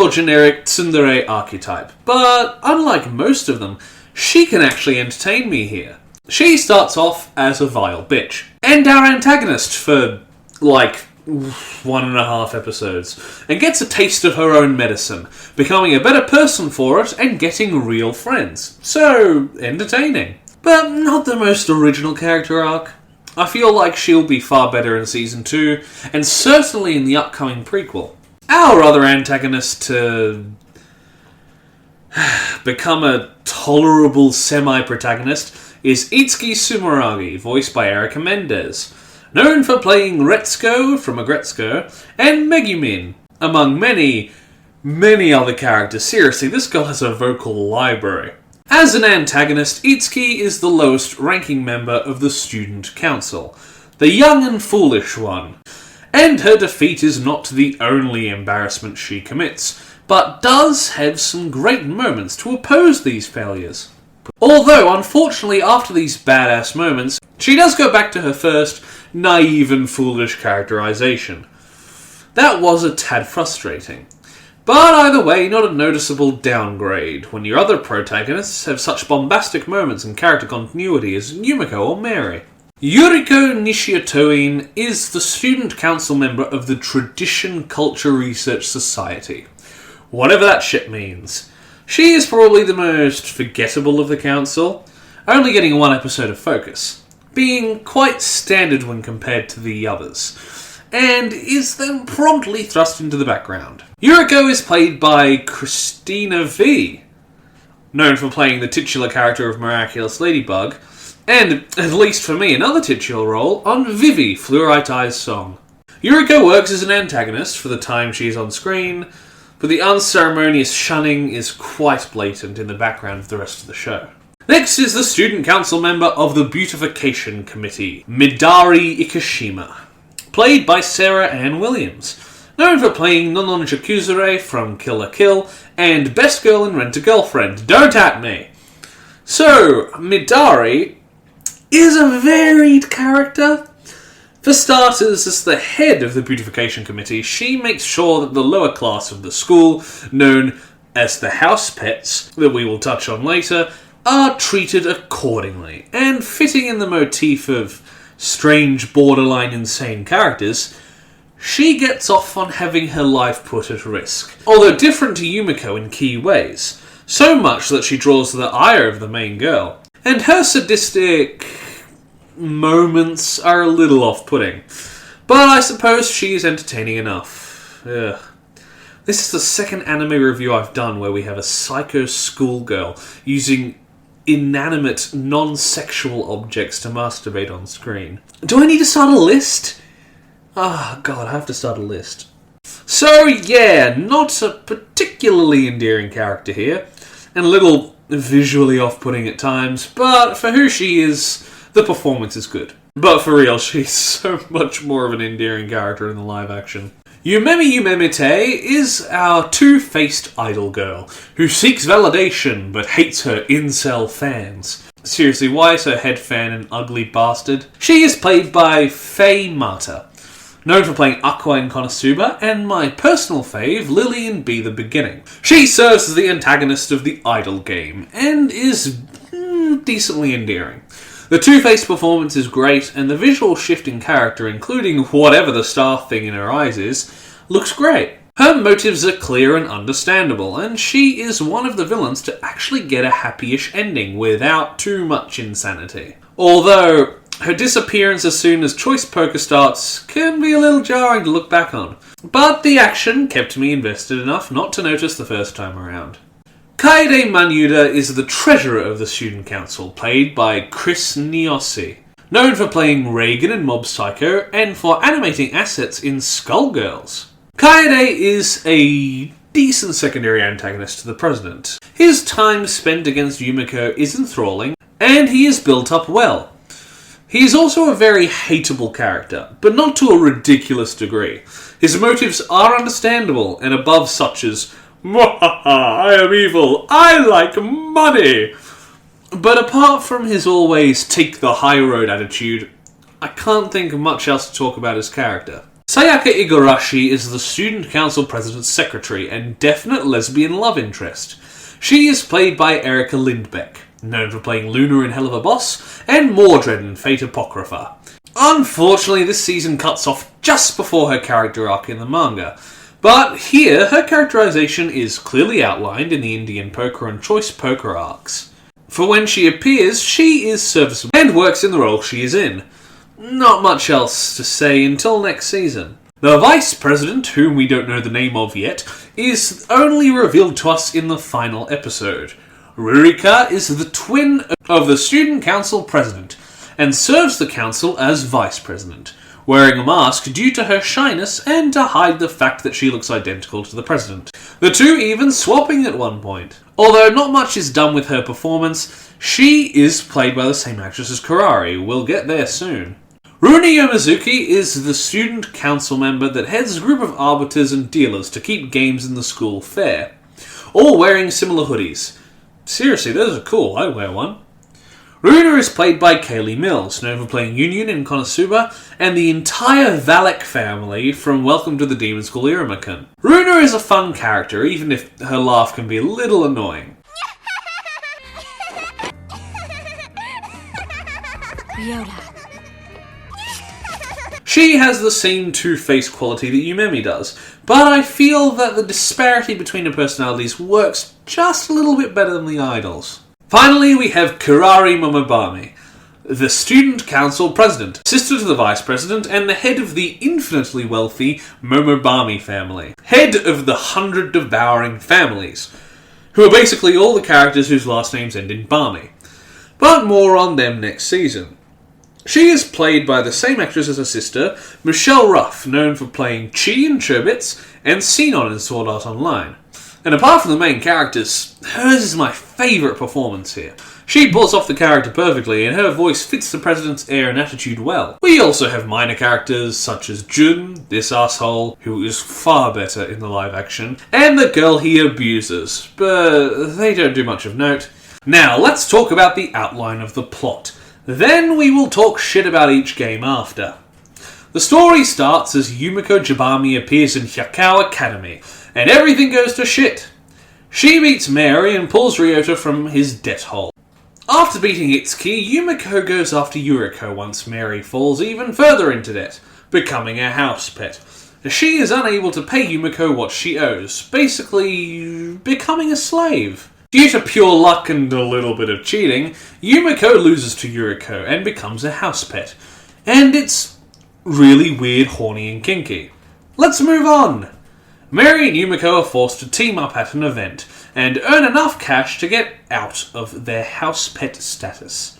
your generic tsundere archetype, but unlike most of them, she can actually entertain me here. She starts off as a vile bitch, and our antagonist for, 1.5 episodes, and gets a taste of her own medicine, becoming a better person for it and getting real friends. So, entertaining. But not the most original character arc. I feel like she'll be far better in Season 2, and certainly in the upcoming prequel. Our other antagonist to become a tolerable semi-protagonist is Itsuki Sumeragi, voiced by Erica Mendez, known for playing Retsuko from Agretsuko and Megumin, among many, many other characters. Seriously, this girl has a vocal library. As an antagonist, Itsuki is the lowest ranking member of the Student Council, the young and foolish one, and her defeat is not the only embarrassment she commits, but does have some great moments to oppose these failures. Although, unfortunately, after these badass moments, she does go back to her first naive and foolish characterization. That was a tad frustrating. But either way, not a noticeable downgrade when your other protagonists have such bombastic moments and character continuity as Yumiko or Mary. Yuriko Nishiotoin is the student council member of the Tradition Culture Research Society. Whatever that shit means. She is probably the most forgettable of the council, only getting one episode of focus, being quite standard when compared to the others, and is then promptly thrust into the background. Yuriko is played by Christina V, known for playing the titular character of Miraculous Ladybug, and, at least for me, another titular role on Vivi, Fluorite Eye's song. Yuriko works as an antagonist for the time she is on screen, but the unceremonious shunning is quite blatant in the background of the rest of the show. Next is the student council member of the Beautification Committee, Midari Ikishima, played by Sarah Ann Williams, known for playing Nonon Jakuzure from Kill la Kill and Best Girl in Rent-A-Girlfriend. Don't at me! So, Midari is a varied character. For starters, as the head of the Beautification Committee, she makes sure that the lower class of the school, known as the house pets, that we will touch on later, are treated accordingly. And fitting in the motif of strange, borderline insane characters, she gets off on having her life put at risk. Although different to Yumiko in key ways, so much that she draws the ire of the main girl. And her sadistic moments are a little off-putting. But I suppose she is entertaining enough. Ugh. This is the second anime review I've done where we have a psycho schoolgirl using inanimate, non-sexual objects to masturbate on screen. Do I need to start a list? God, I have to start a list. So yeah, not a particularly endearing character here, and a little visually off-putting at times, but for who she is, the performance is good. But for real, she's so much more of an endearing character in the live action. Yumemi Yumemite is our two-faced idol girl, who seeks validation but hates her incel fans. Seriously, why is her head fan an ugly bastard? She is played by Faye Mata, known for playing Aqua in Konosuba, and my personal fave, Lily in Be the Beginning. She serves as the antagonist of the idol game, and is decently endearing. The two-faced performance is great, and the visual shift in character, including whatever the star thing in her eyes is, looks great. Her motives are clear and understandable, and she is one of the villains to actually get a happy-ish ending without too much insanity. Although her disappearance as soon as Choice Poker starts can be a little jarring to look back on. But the action kept me invested enough not to notice the first time around. Kaede Manyuda is the treasurer of the student council, played by Chris Niosi, known for playing Reagan in Mob Psycho and for animating assets in Skullgirls. Kaede is a decent secondary antagonist to the president. His time spent against Yumiko is enthralling, and he is built up well. He is also a very hateable character, but not to a ridiculous degree. His motives are understandable and above such as, "Mwahaha, I am evil, I like money." But apart from his always take the high road attitude, I can't think of much else to talk about his character. Sayaka Igarashi is the student council president's secretary and definite lesbian love interest. She is played by Erica Lindbeck, known for playing Luna in Hell of a Boss and Mordred in Fate Apocrypha. Unfortunately, this season cuts off just before her character arc in the manga, but here her characterization is clearly outlined in the Indian Poker and Choice Poker arcs. For when she appears, she is serviceable and works in the role she is in. Not much else to say until next season. The Vice President, whom we don't know the name of yet, is only revealed to us in the final episode. Rurika is the twin of the Student Council President, and serves the Council as Vice President, wearing a mask due to her shyness and to hide the fact that she looks identical to the President. The two even swapping at one point. Although not much is done with her performance, she is played by the same actress as Kirari. We'll get there soon. Runi Yomizuki is the student council member that heads a group of arbiters and dealers to keep games in the school fair, all wearing similar hoodies. Seriously, those are cool, I'd wear one. Runa is played by Kaylee Mills, known for playing Union in Konosuba, and the entire Valek family from Welcome to the Demon School Iruma-kun. Runa is a fun character, even if her laugh can be a little annoying. Ryoda, She has the same two-faced quality that Yumemi does, but I feel that the disparity between her personalities works just a little bit better than the idols. Finally, we have Kirari Momobami, the student council president, sister to the vice president, and the head of the infinitely wealthy Momobami family. Head of the 100 devouring families, who are basically all the characters whose last names end in Bami. But more on them next season. She is played by the same actress as her sister, Michelle Ruff, known for playing Chi in Chobits and Sinon in Sword Art Online. And apart from the main characters, hers is my favourite performance here. She pulls off the character perfectly, and her voice fits the president's air and attitude well. We also have minor characters such as Jun, this asshole, who is far better in the live action, and the girl he abuses, but they don't do much of note. Now, let's talk about the outline of the plot. Then we will talk shit about each game after. The story starts as Yumiko Jabami appears in Hyakao Academy, and everything goes to shit. She meets Mary and pulls Ryota from his debt hole. After beating Itsuki, Yumiko goes after Yuriko once Mary falls even further into debt, becoming a house pet. She is unable to pay Yumiko what she owes, basically becoming a slave. Due to pure luck and a little bit of cheating, Yumiko loses to Yuriko and becomes a house pet. And it's really weird, horny and kinky. Let's move on! Mary and Yumiko are forced to team up at an event and earn enough cash to get out of their house pet status.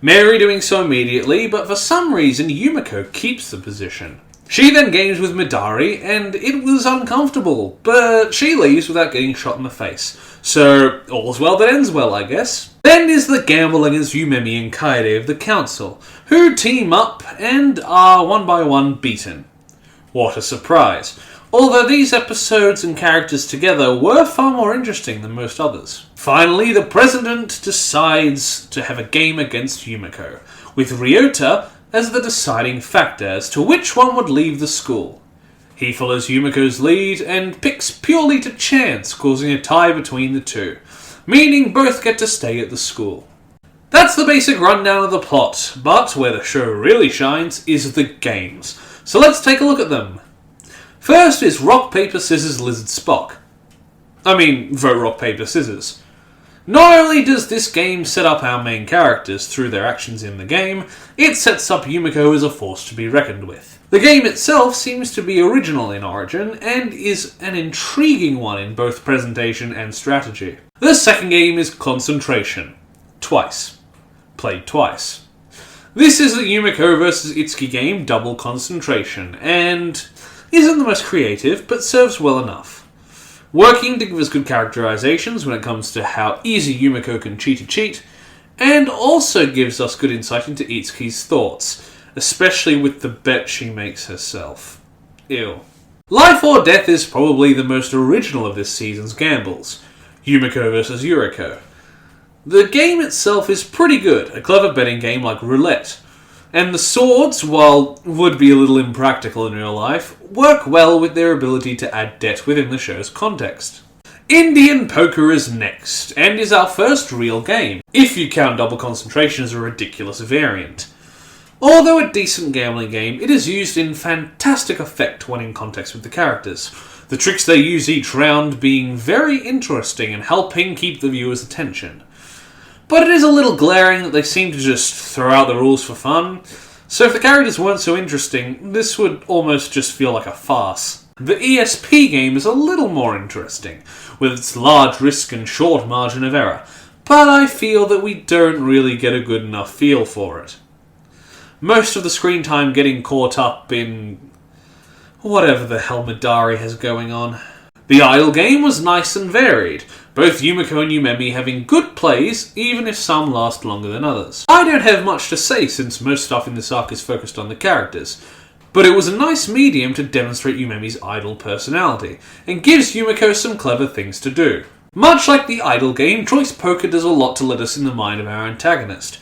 Mary doing so immediately, but for some reason Yumiko keeps the position. She then games with Midari, and it was uncomfortable, but she leaves without getting shot in the face. So, all's well that ends well, I guess. Then is the gambling as Yumemi and Kaede of the council, who team up and are one by one beaten. What a surprise. Although these episodes and characters together were far more interesting than most others. Finally, the president decides to have a game against Yumiko, with Ryota as the deciding factor as to which one would leave the school. He follows Yumiko's lead and picks purely to chance, causing a tie between the two, meaning both get to stay at the school. That's the basic rundown of the plot, but where the show really shines is the games. So let's take a look at them. First is Rock, Paper, Scissors, Lizard, Spock. Vote Rock, Paper, Scissors. Not only does this game set up our main characters through their actions in the game, it sets up Yumiko as a force to be reckoned with. The game itself seems to be original in origin, and is an intriguing one in both presentation and strategy. The second game is Concentration. Twice. Played twice. This is the Yumiko vs Itsuki game, Double Concentration, and isn't the most creative, but serves well enough. Working to give us good characterizations when it comes to how easy Yumiko can cheat a cheat, and also gives us good insight into Itsuki's thoughts, especially with the bet she makes herself. Ew. Life or Death is probably the most original of this season's gambles, Yumiko vs Yuriko. The game itself is pretty good, a clever betting game like roulette. And the swords, while would be a little impractical in real life, work well with their ability to add debt within the show's context. Indian Poker is next, and is our first real game, if you count Double Concentration as a ridiculous variant. Although a decent gambling game, it is used in fantastic effect when in context with the characters, the tricks they use each round being very interesting and helping keep the viewer's attention. But it is a little glaring that they seem to just throw out the rules for fun, so if the characters weren't so interesting, this would almost just feel like a farce. The ESP game is a little more interesting, with its large risk and short margin of error, but I feel that we don't really get a good enough feel for it. Most of the screen time getting caught up in whatever the hell Midari has going on. The idle game was nice and varied, both Yumiko and Yumemi having good plays, even if some last longer than others. I don't have much to say since most stuff in this arc is focused on the characters, but it was a nice medium to demonstrate Yumemi's idle personality, and gives Yumiko some clever things to do. Much like the idle game, Choice Poker does a lot to let us in the mind of our antagonist,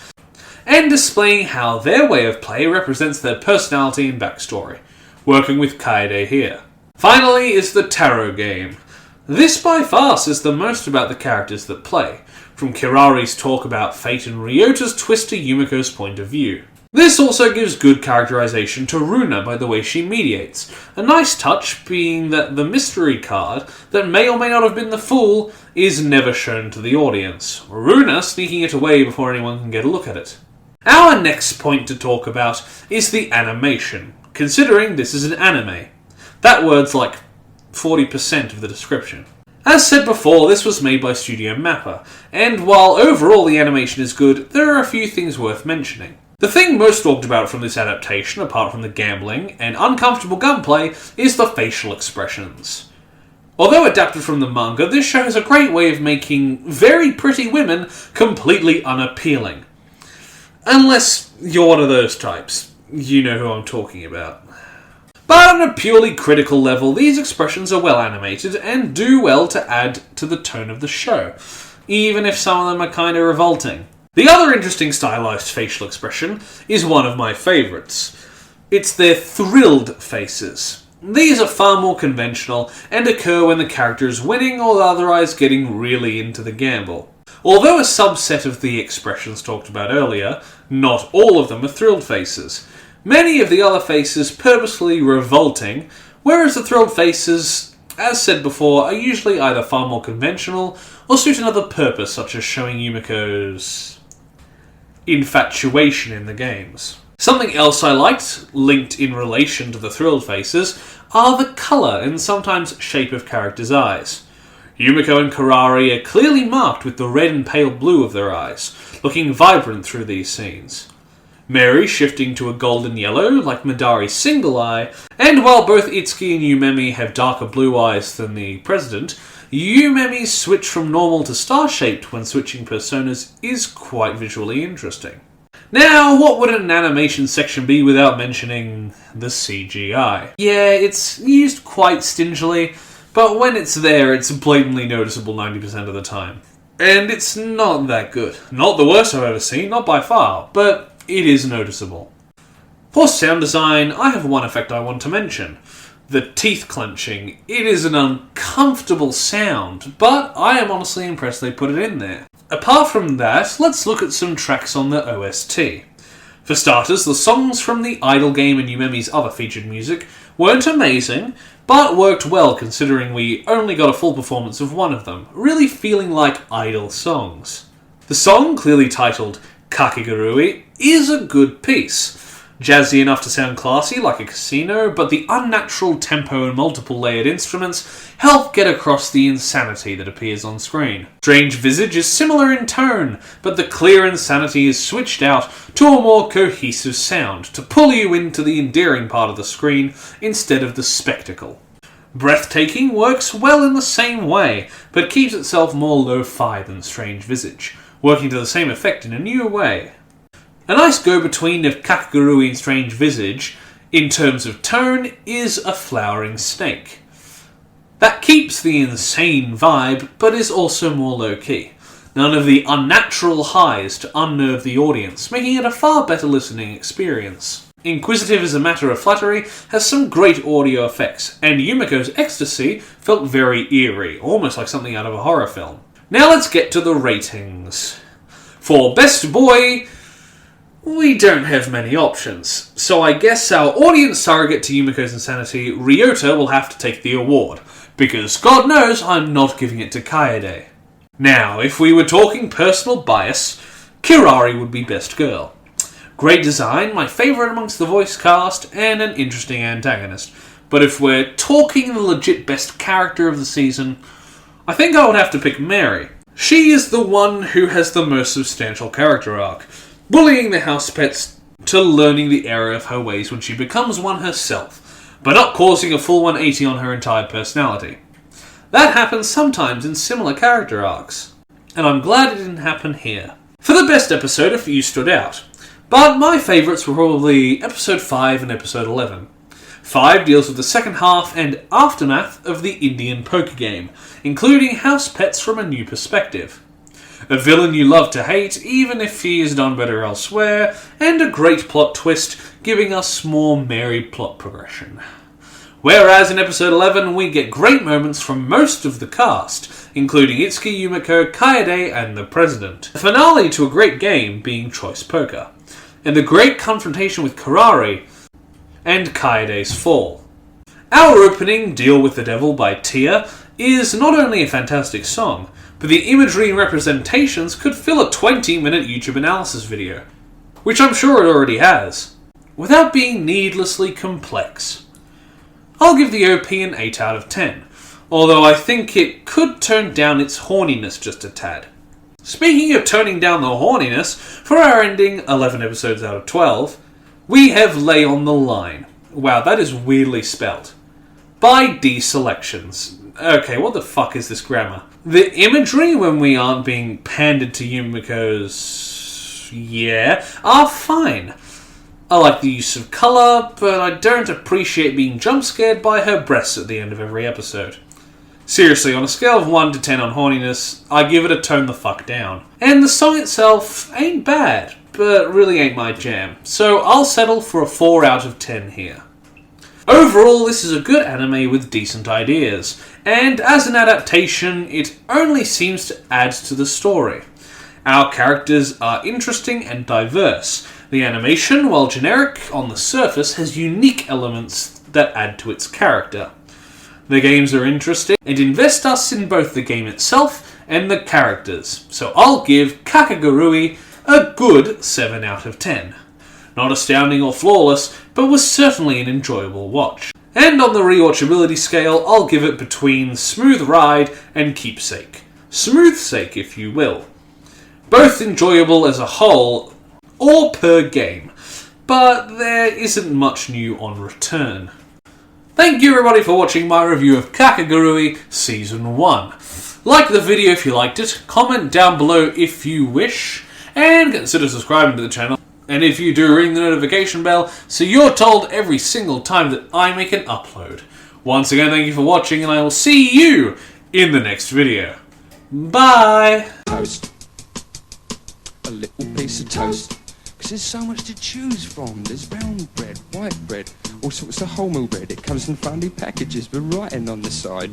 and displaying how their way of play represents their personality and backstory, working with Kaede here. Finally is the Tarot game. This by far says the most about the characters that play, from Kirari's talk about fate and Ryota's twist to Yumiko's point of view. This also gives good characterization to Runa by the way she mediates. A nice touch being that the mystery card, that may or may not have been the Fool, is never shown to the audience, Runa sneaking it away before anyone can get a look at it. Our next point to talk about is the animation, considering this is an anime. That word's like 40% of the description. As said before, this was made by Studio Mappa, and while overall the animation is good, there are a few things worth mentioning. The thing most talked about from this adaptation, apart from the gambling and uncomfortable gunplay, is the facial expressions. Although adapted from the manga, this show has a great way of making very pretty women completely unappealing. Unless you're one of those types. You know who I'm talking about. But on a purely critical level, these expressions are well animated and do well to add to the tone of the show, even if some of them are kind of revolting. The other interesting stylized facial expression is one of my favourites. It's their thrilled faces. These are far more conventional and occur when the character is winning or otherwise getting really into the gamble. Although a subset of the expressions talked about earlier, not all of them are thrilled faces. Many of the other faces purposefully revolting, whereas the thrilled faces, as said before, are usually either far more conventional or suit another purpose, such as showing Yumiko's infatuation in the games. Something else I liked, linked in relation to the thrilled faces, are the colour and sometimes shape of characters' eyes. Yumiko and Kirari are clearly marked with the red and pale blue of their eyes, looking vibrant through these scenes. Mary shifting to a golden yellow, like Midori's single eye, and while both Itsuki and Yumemi have darker blue eyes than the President, Yumemi's switch from normal to star-shaped when switching personas is quite visually interesting. Now, what would an animation section be without mentioning the CGI? Yeah, it's used quite stingily, but when it's there, it's blatantly noticeable 90% of the time. And it's not that good. Not the worst I've ever seen, not by far, but it is noticeable. For sound design, I have one effect I want to mention. The teeth clenching. It is an uncomfortable sound, but I am honestly impressed they put it in there. Apart from that, let's look at some tracks on the OST. For starters, the songs from the Idol game and Yumemi's other featured music weren't amazing, but worked well considering we only got a full performance of one of them, really feeling like Idol songs. The song, clearly titled Kakegurui, is a good piece. Jazzy enough to sound classy, like a casino, but the unnatural tempo and multiple layered instruments help get across the insanity that appears on screen. Strange Visage is similar in tone, but the clear insanity is switched out to a more cohesive sound to pull you into the endearing part of the screen instead of the spectacle. Breathtaking works well in the same way, but keeps itself more lo-fi than Strange Visage, working to the same effect in a new way. A nice go-between of Kakegurui and Strange Visage, in terms of tone, is a flowering snake. That keeps the insane vibe, but is also more low-key. None of the unnatural highs to unnerve the audience, making it a far better listening experience. Inquisitive as a matter of flattery has some great audio effects, and Yumiko's ecstasy felt very eerie, almost like something out of a horror film. Now let's get to the ratings. For Best Boy, we don't have many options, so I guess our audience surrogate to Yumiko's insanity, Ryota, will have to take the award, because God knows I'm not giving it to Kaede. Now, if we were talking personal bias, Kirari would be Best Girl. Great design, my favourite amongst the voice cast, and an interesting antagonist. But if we're talking the legit best character of the season, I think I would have to pick Mary. She is the one who has the most substantial character arc, bullying the house pets to learning the error of her ways when she becomes one herself, but not causing a full 180 on her entire personality. That happens sometimes in similar character arcs, and I'm glad it didn't happen here. For the best episode, a few stood out, but my favourites were probably episode 5 and episode 11. 5 deals with the second half and aftermath of the Indian poker game, including house pets from a new perspective. A villain you love to hate, even if he is done better elsewhere, and a great plot twist, giving us more Mary plot progression. Whereas in episode 11, we get great moments from most of the cast, including Itsuki, Yumiko, Kaede, and the President. The finale to a great game being Choice Poker. and the great confrontation with Kirari, and Kaede's fall. Our opening, Deal with the Devil by Tia, is not only a fantastic song, but the imagery and representations could fill a 20-minute YouTube analysis video, which I'm sure it already has, without being needlessly complex. I'll give the OP an 8 out of 10, although I think it could tone down its horniness just a tad. Speaking of toning down the horniness, for our ending 11 episodes out of 12, we have Lay on the Line. Wow, that is weirdly spelt. By D Selections. Okay, what the fuck is this grammar? The imagery when we aren't being pandered to Yumiko's... are fine. I like the use of colour, but I don't appreciate being jump scared by her breasts at the end of every episode. Seriously, on a scale of 1 to 10 on horniness, I give it a tone the fuck down. And the song itself ain't bad, but really ain't my jam, so I'll settle for a 4 out of 10 here. Overall, this is a good anime with decent ideas, and as an adaptation, it only seems to add to the story. Our characters are interesting and diverse. The animation, while generic on the surface, has unique elements that add to its character. The games are interesting and invest us in both the game itself and the characters, so I'll give Kakegurui a good 7 out of 10. Not astounding or flawless, but was certainly an enjoyable watch. And on the rewatchability scale, I'll give it between Smooth Ride and Keepsake. Smooth sake, if you will. Both enjoyable as a whole, or per game, but there isn't much new on return. Thank you everybody for watching my review of Kakegurui Season 1. Like the video if you liked it, comment down below if you wish, and consider subscribing to the channel. And if you do, ring the notification bell so you're told every single time that I make an upload. Once again, thank you for watching, and I will see you in the next video. Bye! Toast. A little piece of toast. Because there's so much to choose from. There's brown bread, white bread, all sorts of wholemeal bread. It comes in funny packages with writing on the side.